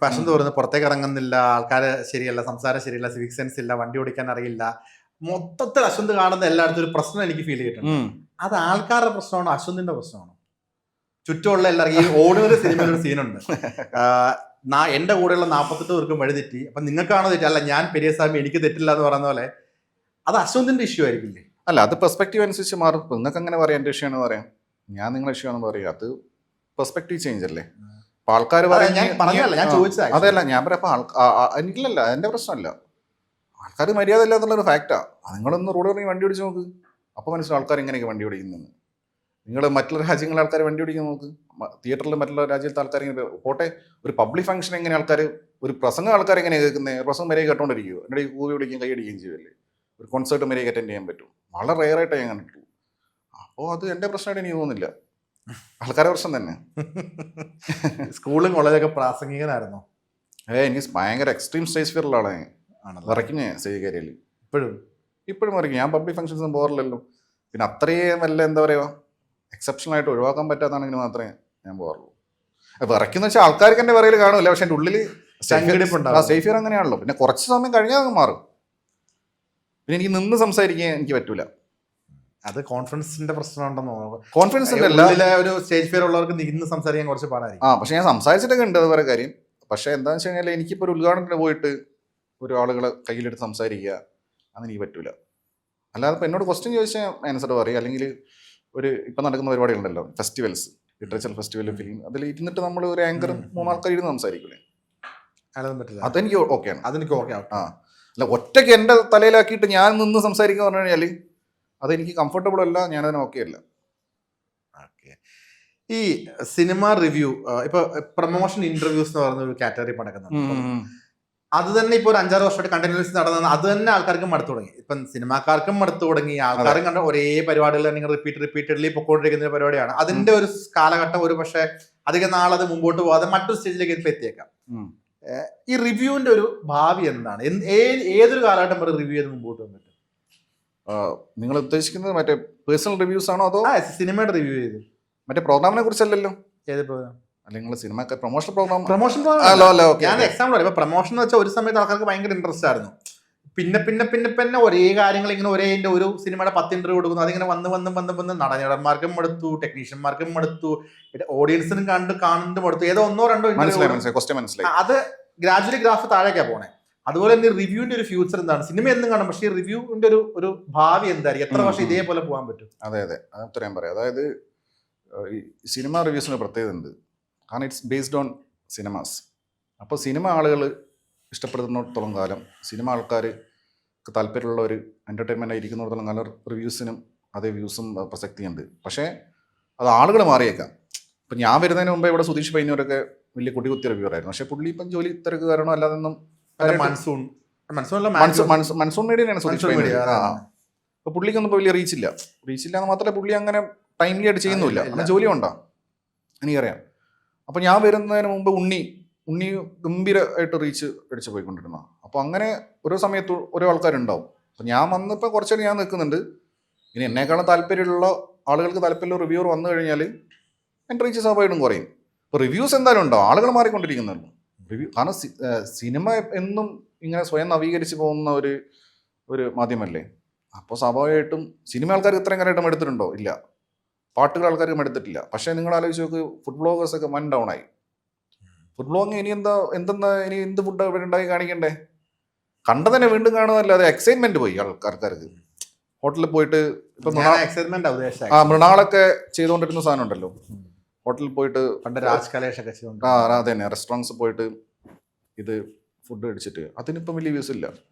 അശ്വന്ത് പറയുന്നത് പുറത്തേക്ക് ഇറങ്ങുന്നില്ല, ആൾക്കാര് ശരിയല്ല, സംസാരം ശരിയല്ല, സിവിക് സെൻസ് ഇല്ല, വണ്ടി ഓടിക്കാൻ അറിയില്ല. മൊത്തത്തിൽ അശ്വന്ത് കാണുന്ന എല്ലായിടത്തും ഒരു പ്രശ്നം എനിക്ക് ഫീൽ ചെയ്തിട്ടുണ്ട്. അത് ആൾക്കാരുടെ പ്രശ്നമാണോ അശ്വന്തിന്റെ പ്രശ്നമാണോ? ചുറ്റുമുള്ള എല്ലാവർക്കും ഈ ഓടുന്ന സിനിമയിൽ ഒരു സീനുണ്ട്, എന്റെ കൂടെയുള്ള 48 പേർക്കും വഴി തെറ്റി, അപ്പൊ നിങ്ങൾക്കാണോ തെറ്റി? അല്ല, ഞാൻ പെരിയസ്വാമി, എനിക്ക് തെറ്റില്ല എന്ന് പറയുന്ന പോലെ. അത് അശ്വന്തിന്റെ ഇഷ്യൂ ആയിരിക്കില്ലേ? അല്ല, അത് പെർസ്പെക്റ്റീവ് അനുസരിച്ച് മാറും. നിങ്ങൾക്ക് അങ്ങനെ പറയാം, എന്റെ ഇഷ്യൂ ആണെന്ന് പറയാം, ഞാൻ നിങ്ങളുടെ ഇഷ്യൂ ആണെന്ന് പറയാം. അത് പെർസ്പെക്റ്റീവ് ചേഞ്ച് അല്ലേ? അപ്പൊ ആൾക്കാർ അതല്ല ഞാൻ പറയാം. എനിക്കില്ലല്ല, എന്റെ പ്രശ്നമല്ല. ആൾക്കാർ മര്യാദ ഇല്ല എന്നുള്ളൊരു ഫാക്റ്റാ. നിങ്ങളൊന്ന് റോഡ് ഇറങ്ങി വണ്ടി ഓടിച്ച് നോക്ക്, അപ്പോൾ മനസ്സിലാവും ആൾക്കാർ ഇങ്ങനെയൊക്കെ വണ്ടി ഓടിക്കുന്നത്. നിങ്ങൾ മറ്റുള്ള രാജ്യങ്ങളിലെ ആൾക്കാർ വണ്ടി ഓടിക്കാൻ നോക്ക്, തിയേറ്ററിൽ മറ്റുള്ള രാജ്യത്തെ ആൾക്കാർ ഇങ്ങനെ പോട്ടെ. ഒരു പബ്ലിക് ഫംഗ്ഷൻ എങ്ങനെ ആൾക്കാർ, ഒരു പ്രസംഗം ആൾക്കാർ എങ്ങനെ കേൾക്കുന്നത്? പ്രസംഗം വരെ കേട്ടോണ്ടിരിക്കുമോ? എൻ്റെ ഈ കൂവി വിളിക്കുകയും കൈ അടിക്കുകയും ചെയ്യുമല്ലേ? ഒരു കോൺസേർട്ട് വരെ അറ്റൻഡ് ചെയ്യാൻ പറ്റും, വളരെ റെയറായിട്ടേ ഞാൻ കണ്ടിട്ടുള്ളൂ. അപ്പോൾ അത് എൻ്റെ പ്രശ്നമായിട്ട് എനിക്ക് തോന്നുന്നില്ല, ആൾക്കാരുടെ പ്രശ്നം തന്നെ. സ്കൂളും കോളേജൊക്കെ പ്രാസംഗികനായിരുന്നോ? എനിക്ക് ഭയങ്കര എക്സ്ട്രീം സ്റ്റേജ് ഫിയറുള്ള ആളെ വരയ്ക്കും ഞാൻ സ്റ്റേജ് കയറിയാൽ. ഇപ്പോഴും വരയ്ക്കും. ഞാൻ പബ്ലിക് ഫംഗ്ഷൻസും പോകാറില്ലല്ലോ. പിന്നെ അത്രയും വല്ല എന്താ പറയുക, എക്സെപ്ഷണൽ ആയിട്ട് ഒഴിവാക്കാൻ പറ്റാത്താണെങ്കിൽ മാത്രമേ ഞാൻ പോകാറുള്ളൂ. വിറയ്ക്കുന്ന വെച്ചാൽ ആൾക്കാർക്ക് എൻ്റെ വിറയിൽ കാണില്ല, പക്ഷെ എൻ്റെ ഉള്ളിൽ സ്റ്റേജ് ഫിയർ അങ്ങനെയാണല്ലോ. പിന്നെ കുറച്ച് സമയം കഴിഞ്ഞാൽ അത് മാറും. പിന്നെ എനിക്ക് നിന്ന് സംസാരിക്കാൻ എനിക്ക് പറ്റൂല. അത് കോൺഫിഡൻസിന്റെ പ്രശ്നമുണ്ടെന്നോ? കോൺഫിഡൻസിന്റെ ഒരു സ്റ്റേജ് ഫിയർ ഉള്ളവർക്ക് നിന്ന് സംസാരിക്കാൻ കുറച്ച് പാടായിരിക്കും. പക്ഷെ ഞാൻ സംസാരിച്ചിട്ടൊക്കെ ഉണ്ട്, അത് വേറെ കാര്യം. പക്ഷെ എന്താണെന്ന് വെച്ച് കഴിഞ്ഞാൽ എനിക്കിപ്പോൾ ഒരു ഉദ്ഘാടനത്തിന് പോയിട്ട് ഒരു ആളുകളെ കയ്യിലെടുത്ത് സംസാരിക്കുക, അതെനിക്ക് പറ്റൂല. അല്ലാതെ ഇപ്പം എന്നോട് ക്വസ്റ്റ്യൻ ചോദിച്ചാൽ ആൻസർ പറയും. അല്ലെങ്കിൽ ഒരു ഇപ്പം നടക്കുന്ന പരിപാടികളുണ്ടല്ലോ, ഫെസ്റ്റിവൽസ്, ലിറ്ററേച്ചർ ഫെസ്റ്റിവൽ, ഫിലിം, അതിൽ ഇരുന്നിട്ട് നമ്മൾ ഒരു ആങ്കർ 3 ആൾക്കാർ ഇരുന്ന് സംസാരിക്കൂലേ, അതെനിക്ക് ഓക്കെയാണ്. അതെനിക്ക് ഓക്കെ. അല്ല, ഒറ്റയ്ക്ക് എൻ്റെ തലയിലാക്കിയിട്ട് ഞാൻ നിന്ന് സംസാരിക്കുക പറഞ്ഞു കഴിഞ്ഞാൽ അതെനിക്ക് കംഫർട്ടബിൾ അല്ല, ഞാനതിന് ഓക്കെ അല്ല. ഈ സിനിമ റിവ്യൂ, ഇപ്പൊ പ്രൊമോഷൻ ഇന്റർവ്യൂസ് എന്ന് പറയുന്ന ഒരു കാറ്റഗറി നടക്കുന്നുണ്ട്. അത് തന്നെ ഇപ്പൊ ഒരു 5-6 വർഷമായിട്ട് കണ്ടിന്യൂസ് നടന്നത്. അത് തന്നെ ആൾക്കാർക്ക് മടുത്തു തുടങ്ങി. ഇപ്പം സിനിമാക്കാർക്കും മടുത്തു തുടങ്ങി, ആൾക്കാരും കണ്ട ഒരേ പരിപാടികൾ തന്നെ റിപ്പീറ്റഡ്ലി പൊക്കോണ്ടിരിക്കുന്ന പരിപാടിയാണ്. അതിന്റെ ഒരു കാലഘട്ടം ഒരു പക്ഷേ അധികം നാളത് മുമ്പോട്ട് പോകാതെ മറ്റൊരു സ്റ്റേജിലേക്ക് ഇപ്പൊ എത്തിയേക്കാം. ഈ റിവ്യൂവിന്റെ ഒരു ഭാവി എന്താണ്? ഏതൊരു കാലഘട്ടം വരെ റിവ്യൂ ചെയ്ത് മുമ്പോട്ട് വന്നിട്ട്? നിങ്ങൾ ഉദ്ദേശിക്കുന്നത് മറ്റേ പേഴ്സണൽ റിവ്യൂസ് ആണോ, അതോ സിനിമയുടെ റിവ്യൂ ചെയ്ത്? മറ്റേ പ്രോഗ്രാമിനെ കുറിച്ചല്ലോ. ഏത് പ്രോഗ്രാം? അല്ലെങ്കിൽ സിനിമ പ്രൊമോഷൻ പ്രോഗ്രാം. ഞാൻ എക്സാമ്പിൾ പറയാം. ഇപ്പൊ പ്രൊമോഷൻ എന്ന് വെച്ചാൽ ഒരു സമയത്ത് ആൾക്കാർക്ക് ഭയങ്കര ഇൻട്രസ്റ്റ് ആയിരുന്നു. പിന്നെ പിന്നെ പിന്നെ പിന്നെ ഒരേ കാര്യങ്ങൾ ഇങ്ങനെ ഒരു സിനിമയുടെ 10 ഇന്റർവ്യൂ കൊടുക്കുന്നു. അതിങ്ങനെ വന്ന് നടന്മാർക്കും മടുത്തു, ടെക്നീഷ്യന്മാർക്കും മടുത്തു, ഓഡിയൻസിനും കാണുന്നതും മടുത്തു. ഏതോ 1-2 മനസ്സിലായി. അത് ഗ്രാജുവലി ഗ്രാഫ് താഴേക്കാ പോണേ. അതുപോലെ തന്നെ റിവ്യൂവിന്റെ ഒരു ഫ്യൂച്ചർ എന്താണ്? സിനിമ എന്നും കാണും, പക്ഷേ റിവ്യൂവിന്റെ ഒരു ഭാവി എന്തായിരിക്കും? എത്ര വർഷം ഇതേപോലെ പോകാൻ പറ്റും? അതെ, അത് ഉത്തരം പറയാം. അതായത് സിനിമ റിവ്യൂസിന് പ്രത്യേകത ഉണ്ട്. കാരണം ഇറ്റ്സ് ബേസ്ഡ് ഓൺ സിനിമാസ്. അപ്പോൾ സിനിമ ആളുകൾ ഇഷ്ടപ്പെടുന്നിടത്തോളം കാലം, സിനിമ ആൾക്കാർക്ക് താല്പര്യമുള്ള ഒരു എൻ്റർടൈൻമെൻ്റ് ആയിരിക്കുന്നിടത്തോളം കാലം റിവ്യൂസിനും അതേ വ്യൂസും പ്രസക്തിയുണ്ട്. പക്ഷേ അത് ആളുകൾ മാറിയേക്കാം. ഇപ്പം ഞാൻ വരുന്നതിന് മുമ്പേ ഇവിടെ സുധീഷ് പൈനൂരൊക്കെ വലിയ കുട്ടി റിവ്യൂർ ആയിരുന്നു. പക്ഷേ പുള്ളി ഇപ്പം ജോലി തിരക്ക് കാരണം അല്ലാതൊന്നും മൺസൂൺ മീഡിയനാണ് സുധീഷ് പൈനൂർ. അപ്പോൾ പുള്ളിക്കൊന്നും ഇപ്പോൾ വലിയ റീച്ചില്ല എന്ന് മാത്രമല്ല പുള്ളി അങ്ങനെ ടൈംലി ആയിട്ട് ചെയ്യുന്നില്ല. അങ്ങനെ ജോലി ഉണ്ടോ എനിക്കറിയാം. അപ്പോൾ ഞാൻ വരുന്നതിന് മുമ്പ് ഉണ്ണി ഗംഭീരമായിട്ട് റീച്ച് അടിച്ച് പോയിക്കൊണ്ടിരുന്ന. അപ്പോൾ അങ്ങനെ ഓരോ സമയത്ത് ഓരോ ആൾക്കാരുണ്ടാവും. അപ്പോൾ ഞാൻ വന്നപ്പോൾ കുറച്ചേരം ഞാൻ നിൽക്കുന്നുണ്ട്. ഇനി എന്നെക്കാളും താല്പര്യമുള്ള ആളുകൾക്ക് താല്പര്യമുള്ള റിവ്യൂർ വന്നു കഴിഞ്ഞാൽ എൻ്റെ റീച്ച് സ്വാഭാവികമായിട്ടും കുറയും. ഇപ്പോൾ റിവ്യൂസ് എന്തായാലും ഉണ്ടാവും, ആളുകൾ മാറിക്കൊണ്ടിരിക്കുന്നല്ലോ. കാരണം സിനിമ എന്നും ഇങ്ങനെ സ്വയം നവീകരിച്ച് പോകുന്ന ഒരു മാധ്യമല്ലേ. അപ്പോൾ സ്വാഭാവികമായിട്ടും സിനിമ ആൾക്കാർക്ക് ഇത്രയും കാര്യമായിട്ടും എടുത്തിട്ടുണ്ടോ? ഇല്ല. പാട്ടുകൾ ആൾക്കാർക്ക് എടുത്തിട്ടില്ല. പക്ഷേ നിങ്ങൾ ആലോചിച്ച് നോക്ക്, ഫുഡ് ബ്ലോഗേഴ്സൊക്കെ വൺ ഡൗൺ ആയി. ഫുഡ് ബ്ലോഗിങ് ഇനി ഇനി എന്ത് ഫുഡ് ഉണ്ടാക്കി കാണിക്കണ്ടേ? കണ്ട തന്നെ വീണ്ടും കാണുന്നതല്ലാതെ എക്സൈറ്റ്മെന്റ് പോയി ആൾക്കാർക്ക്. ഹോട്ടലിൽ പോയിട്ട് ഇപ്പൊ മൃണാളൊക്കെ ചെയ്തുകൊണ്ടിരുന്ന സാധനം ഉണ്ടല്ലോ, ഹോട്ടലിൽ പോയിട്ട് അതെ തന്നെ റെസ്റ്റോറൻറ്റ്സ് പോയിട്ട് ഇത് ഫുഡ് അടിച്ചിട്ട് അതിനിപ്പം വലിയ വ്യൂസ് ഇല്ല.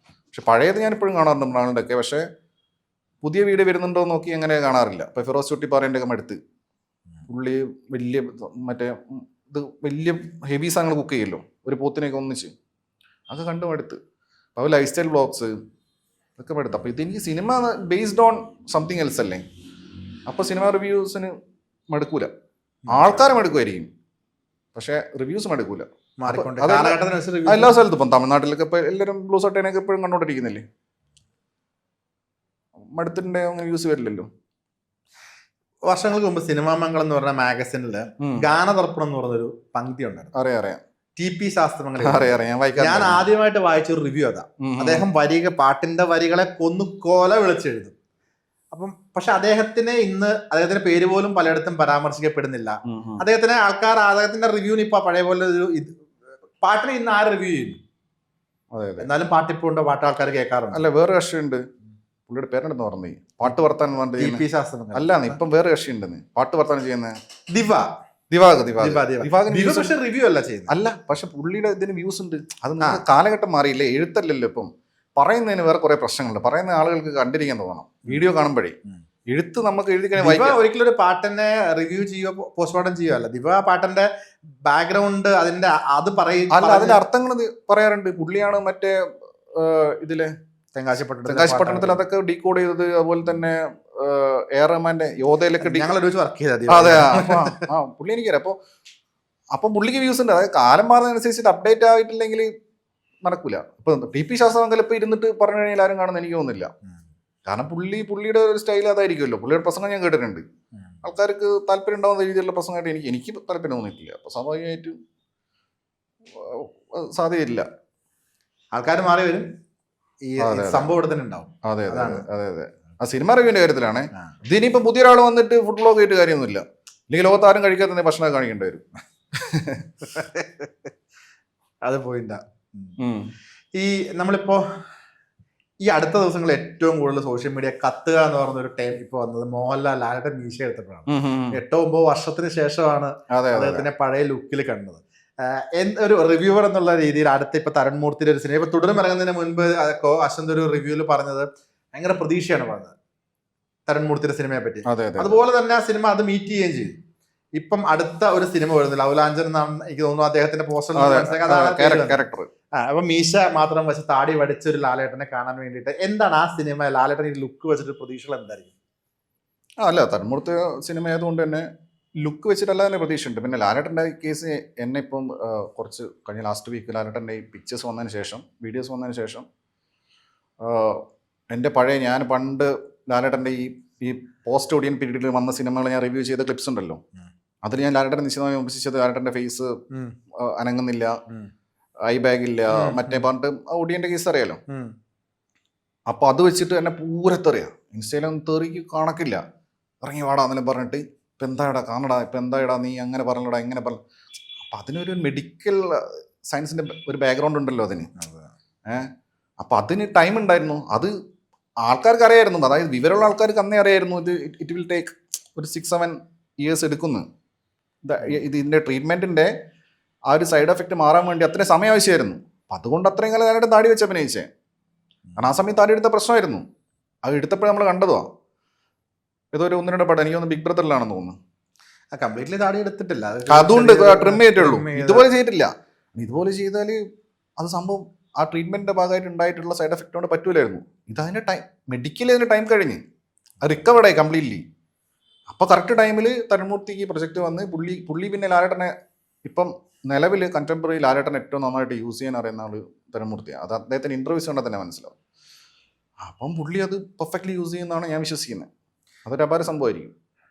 പക്ഷെ പഴയത് ഞാൻ ഇപ്പോഴും കാണാറുണ്ട് മൃണാളിൻ്റെ ഒക്കെ. പക്ഷേ പുതിയ വീഡിയോ വരുന്നുണ്ടോ നോക്കി അങ്ങനെ കാണാറില്ല. ഇപ്പൊ ഫിറോസ് ചുട്ടിപ്പാറേൻ്റെ ഒക്കെ അടുത്ത് പുള്ളി വലിയ വലിയ ഹെവി സാധനങ്ങൾ കുക്ക് ചെയ്യല്ലോ, ഒരു പോത്തിനെയൊക്കെ ഒന്നിച്ച്, അതൊക്കെ കണ്ടും അടുത്ത്. അപ്പോൾ ലൈഫ് സ്റ്റൈൽ വ്ളോഗ്സ് ഇതൊക്കെ എടുത്ത്. അപ്പോൾ ഇതെനിക്ക് cinema based on something else അല്ലേ. അപ്പോൾ സിനിമ റിവ്യൂസിന് മടുക്കൂല. ആൾക്കാരെ മടുക്കുമായിരിക്കും, പക്ഷെ റിവ്യൂസ് മടുക്കൂല. എല്ലാ സ്ഥലത്തും ഇപ്പം തമിഴ്നാട്ടിലൊക്കെ ഇപ്പം എല്ലാവരും ബ്ലൂ സട്ടേനൊക്കെ എപ്പോഴും കണ്ടോണ്ടിരിക്കുന്നില്ലേ. മടുത്തിൻ്റെ അങ്ങനെ വ്യൂസ് വരില്ലല്ലോ. വർഷങ്ങൾക്ക് മുമ്പ് സിനിമാ മംഗളം എന്ന് പറഞ്ഞ മാഗസിനില് ഗാനതർപ്പണം എന്ന് പറഞ്ഞൊരു പങ്ക്തി ഉണ്ടായിരുന്നു. അറിയാം. TP ശാസ്ത്രമംഗലം. അറിയാം ഞാൻ വായിക്കാൻ ഞാൻ ആദ്യമായിട്ട് വായിച്ചൊരു റിവ്യൂ അതാ. അദ്ദേഹം പാട്ടിന്റെ വരികളെ കൊല വിളിച്ചെഴുതും. അപ്പം പക്ഷെ അദ്ദേഹത്തിന്റെ പേര് പോലും പലയിടത്തും പരാമർശിക്കപ്പെടുന്നില്ല. അദ്ദേഹത്തിന്റെ റിവ്യൂവിന് ഇപ്പൊ പഴയ പോലെ ഒരു പാട്ടിനെ ഇന്ന് ആര് റിവ്യൂ ചെയ്യുന്നു? എന്നാലും പാട്ടിപ്പോ ഉണ്ടോ? പാട്ട് ആൾക്കാർ കേൾക്കാറുണ്ട്. അല്ല, വേറെ കക്ഷിയുണ്ട്, പുള്ളിയുടെ പേരെന്തെന്ന് പറഞ്ഞു, പാട്ട് വർത്താനം TP ശാസ്ത്രമംഗലം. അല്ല, ഇപ്പം വേറെ കക്ഷിയുണ്ടെന്ന് പാട്ട് വർത്താനം ചെയ്യുന്നത്, പക്ഷെ റിവ്യൂ അല്ല ചെയ്യുന്നത്. അല്ല, പക്ഷെ പുള്ളിയുടെ ഇതിന് വ്യൂസ് ഉണ്ട്. അത് കാലഘട്ടം മാറിയില്ലേ, എഴുത്തല്ലല്ലോ ഇപ്പം. പറയുന്നതിന് വേറെ കുറെ പ്രശ്നങ്ങളുണ്ട്. പറയുന്ന ആളുകൾക്ക് കണ്ടിരിക്കാൻ തോന്നണം വീഡിയോ കാണുമ്പോഴേ. എഴുത്ത് നമുക്ക് എഴുതി കഴിഞ്ഞാൽ ഒരിക്കലും ഒരു പാട്ടിനെ റിവ്യൂ ചെയ്യോ പോസ്റ്റ്മോർട്ടം ചെയ്യുകയല്ല. ദിവ ആ പാട്ടിന്റെ ബാക്ക്ഗ്രൗണ്ട് അത് പറയും. അല്ല, അതിന്റെ അർത്ഥങ്ങൾ പറയാറുണ്ട്. പുള്ളിയാണ് മറ്റേ ഇതിലെ തെങ്കാശിപ്പട്ടണത്തിൽ അതൊക്കെ ഡീകോഡ് ചെയ്തത്. അതുപോലെ തന്നെ എ.ആർ. റഹ്മാന്റെ യോധയിലൊക്കെ വർക്ക് ചെയ്തത്. അതെ, പുള്ളി എനിക്കറിയാം. അപ്പം പുള്ളിക്ക് വ്യൂസ് ഉണ്ട്. അതായത് കാലം മാറുന്നതനുസരിച്ചിട്ട് അപ്ഡേറ്റ് ആയിട്ടില്ലെങ്കിൽ നടക്കൂല. ഇപ്പൊ TP ശാസ്ത്രമംഗലം ഇപ്പൊ ഇരുന്നിട്ട് പറഞ്ഞു കഴിഞ്ഞാൽ ആരും കാണുന്ന എനിക്ക് തോന്നുന്നില്ല. കാരണം പുള്ളിയുടെ ഒരു സ്റ്റൈൽ അതായിരിക്കുമല്ലോ. പുള്ളിയുടെ പ്രസംഗം ഞാൻ കേട്ടിട്ടുണ്ട്. ആൾക്കാർക്ക് താല്പര്യം ഉണ്ടാവുന്ന രീതിയിലുള്ള പ്രസംഗമായിട്ട് എനിക്ക് താല്പര്യം തോന്നിയിട്ടില്ല. അപ്പൊ സ്വാഭാവികമായിട്ടും സാധ്യതയില്ല. ആൾക്കാർ മാറി വരും. ഈ സംഭവം ഇവിടെ തന്നെ ഉണ്ടാവും. അതെ അതെ അതെ അതെ. ആ സിനിമ റിവ്യൂവിന്റെ കാര്യത്തിലാണ്. ഇതിനിപ്പോ പുതിയൊരാൾ വന്നിട്ട് ഫുഡ് വ്ലോഗ് ആയിട്ട് കാര്യമൊന്നുമില്ല. അല്ലെങ്കിൽ ലോകത്താരും കഴിക്കാത്ത ഭക്ഷണം കാണിക്കേണ്ടി വരും. അത് പോയിന്റാ. ഈ നമ്മളിപ്പോ ഈ അടുത്ത ദിവസങ്ങളിൽ ഏറ്റവും കൂടുതൽ സോഷ്യൽ മീഡിയ കത്തുക എന്ന് പറഞ്ഞ ഒരു ടൈം ഇപ്പൊ വന്നത് മോഹൻലാൽ ലാലേട്ടൻ മീശ എടുത്തപ്പോഴാണ്. 8-9 വർഷത്തിന് ശേഷമാണ് അദ്ദേഹത്തിന്റെ പഴയ ലുക്കിൽ കണ്ടത്. ഒരു റിവ്യൂവർ എന്നുള്ള രീതിയിൽ ഇപ്പൊ തരൺമൂർത്തിയുടെ ഒരു സിനിമ ഇപ്പൊ തുടരും ഇറങ്ങുന്നതിന് മുൻപ് അശ്വന്ത് ഒരു റിവ്യൂവിൽ പറഞ്ഞത് ഭയങ്കര പ്രതീക്ഷയാണ് പറഞ്ഞത് തരൺമൂർത്തിയുടെ സിനിമയെ പറ്റി. അതുപോലെ തന്നെ ആ സിനിമ അത് മീറ്റ് ചെയ്യുകയും ചെയ്തു. ഇപ്പം അടുത്ത ഒരു സിനിമ വരുന്നു, ലവ്ലാഞ്ചൻ എന്നാണ് എനിക്ക് തോന്നുന്നു അദ്ദേഹത്തിന്റെ പോസ്റ്റർ. അപ്പൊ മീശ മാത്രം വെച്ച് താടി വടിച്ച ഒരു ലാലേട്ടനെ കാണാൻ വേണ്ടിയിട്ട് എന്താണ് ആ സിനിമ ലാലേട്ടൻ ഈ ലുക്ക് വെച്ചിട്ട് പ്രതീക്ഷകൾ എന്തായിരിക്കും? അല്ല, തരൺമൂർത്തി സിനിമ ആയതുകൊണ്ട് തന്നെ ലുക്ക് വെച്ചിട്ടല്ല തന്നെ പ്രതീക്ഷയുണ്ട്. പിന്നെ ലാലേട്ടൻ്റെ കേസ് എന്നെ ഇപ്പം കുറച്ച് കഴിഞ്ഞ ലാസ്റ്റ് വീക്ക് ലാലേട്ടൻ്റെ ഈ പിക്ചേഴ്സ് വന്നതിന് ശേഷം, വീഡിയോസ് വന്നതിന് ശേഷം എൻ്റെ പഴയ ഞാൻ പണ്ട് ലാലേട്ടൻ്റെ ഈ പോസ്റ്റ് ഓഡിയൻ പീരീഡിൽ വന്ന സിനിമകൾ ഞാൻ റിവ്യൂ ചെയ്ത ക്ലിപ്സ് ഉണ്ടല്ലോ, അതിൽ ഞാൻ ലാലേട്ടനെ നിശ്ചിതമായി വിമർശിച്ചത് ലാലേട്ടൻ്റെ ഫേസ് അനങ്ങുന്നില്ല, ഐ ബാഗ് ഇല്ല, മറ്റേ പറഞ്ഞിട്ട് ഓഡിയൻ്റെ കേസ് അറിയാലോ. അപ്പോൾ അത് വെച്ചിട്ട് എന്നെ പൂരത്തെറിയാം. ഇൻസ്റ്റയിലൊന്നും തെറിക്ക് കണക്കില്ല. ഇറങ്ങി വാടാന്നെല്ലാം പറഞ്ഞിട്ട് ഇപ്പം എന്താടാ കാണടാ, ഇപ്പം എന്താടാ നീ അങ്ങനെ പറഞ്ഞടാ ഇങ്ങനെ പറഞ്ഞു. അപ്പം അതിനൊരു മെഡിക്കൽ സയൻസിൻ്റെ ഒരു ബാക്ക്ഗ്രൗണ്ട് ഉണ്ടല്ലോ അതിന്. അപ്പം അതിന് ടൈം ഉണ്ടായിരുന്നു. അത് ആൾക്കാർക്ക് അറിയായിരുന്നു. അതായത് വിവരമുള്ള ആൾക്കാർക്ക് അന്നേ അറിയായിരുന്നു ഇറ്റ് വിൽ ടേക്ക് ഒരു 6-7 years എടുക്കുന്നു. ഇതിൻ്റെ ട്രീറ്റ്മെൻറ്റിൻ്റെ ആ ഒരു സൈഡ് എഫക്റ്റ് മാറാൻ വേണ്ടി അത്രയും സമയം ആവശ്യമായിരുന്നു. അപ്പം അതുകൊണ്ട് അത്രയും കാലം ഞാനായിട്ട് താടി വെച്ച് അഭിനയിച്ചേ. കാരണം ആ സമയത്ത് താടി എടുത്ത പ്രശ്നമായിരുന്നു. അത് എടുത്തപ്പോഴും നമ്മൾ കണ്ടതോ ഏതൊരു 1-2 പടം, എനിക്ക് തോന്നുന്നു ബിഗ് ബ്രദറിലാണെന്ന് തോന്നുന്നു. കംപ്ലീറ്റ്ലി താടി എടുത്തിട്ടില്ല, അതുകൊണ്ട് ട്രിം ചെയ്തിട്ടുള്ളൂ. ഇതുപോലെ ചെയ്തിട്ടില്ല. ഇതുപോലെ ചെയ്താൽ അത് സംഭവം ആ ട്രീറ്റ്മെന്റിന്റെ ഭാഗമായിട്ട് ഉണ്ടായിട്ടുള്ള സൈഡ് എഫക്റ്റ് കൊണ്ട് പറ്റൂലായിരുന്നു. ഇതതിന്റെ ടൈം മെഡിക്കലി അതിന്റെ ടൈം കഴിഞ്ഞ് അത് റിക്കവർഡായി കംപ്ലീറ്റ്ലി. അപ്പോൾ കറക്റ്റ് ടൈമിൽ തരൺമൂർത്തിക്ക് പ്രൊജക്റ്റ് വന്ന് പുള്ളി പിന്നെ ലാലേട്ടനെ ഇപ്പം നിലവിൽ കണ്ടംപററി ലാലേട്ടൻ ഏറ്റവും നന്നായിട്ട് യൂസ് ചെയ്യാൻ അറിയുന്ന ആള് തരൺമൂർത്തിയാണ്. അത് അദ്ദേഹത്തിന് ഇന്റർവ്യൂസ് കണ്ടാൽ തന്നെ മനസ്സിലാവും. അപ്പം പുള്ളി അത് പെർഫെക്റ്റ്ലി യൂസ് ചെയ്യുന്നതാണ് ഞാൻ വിശ്വസിക്കുന്നത്. അതൊരു അപാര സംഭവമായിരിക്കും.